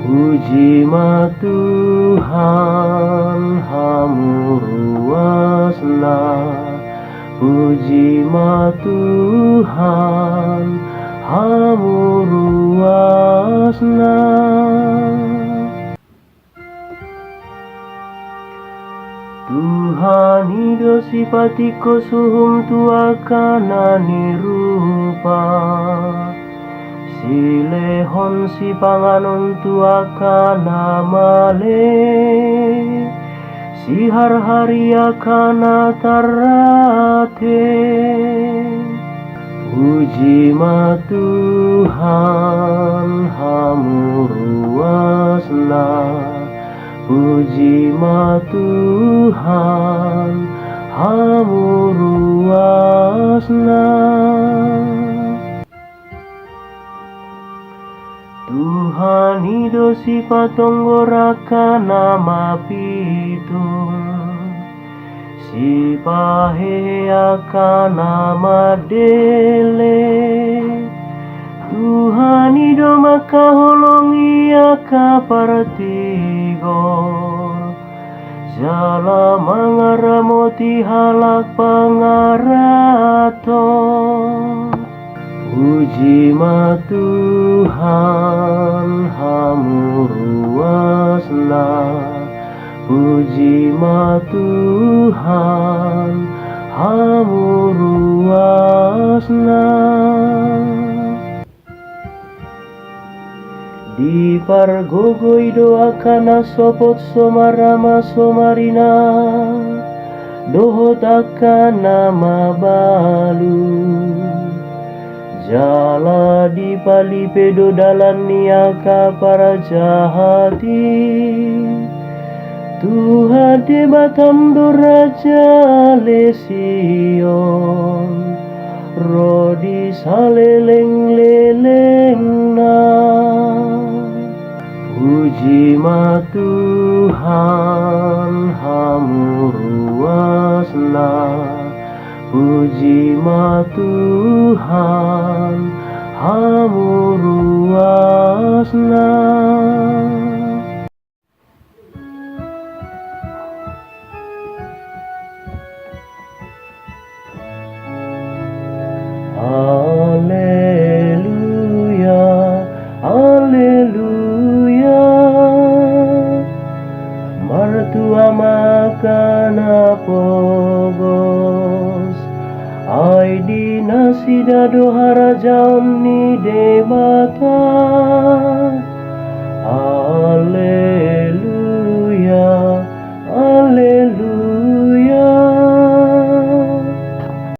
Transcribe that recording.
Puji ma Tuhan hamuruasna, puji ma Tuhan hamuruasna. Tuhan ido sipatiko suhum tuakana nirupa, silehon si panganon tuakana male, si har-hari akana tarate. Puji ma Tuhan hamuruasna, puji ma Tuhan hamuruasna. Tuhan ido sipatonggoraka nama pitung, sipaheaka nama dele. Tuhan ido makaholongi aka partigor, jala mangaramoti halak pangaraton. Puji ma Tuhan hamuruasna, puji ma Tuhan hamuruasna. Di pargogoi doakana sopot somarama somarina, dohot akana mabalu. Jala di palipedo dalan niaka para jahati, Tuhan de batam doraja lesion, rodi saleleng-lelengna. Puji ma Tuhan hamuruasna, puji ma Tuhan hamuruasna. Haleluya, haleluya. Martua makana pogos, ai di nasida dohara jauni de mata. Haleluya.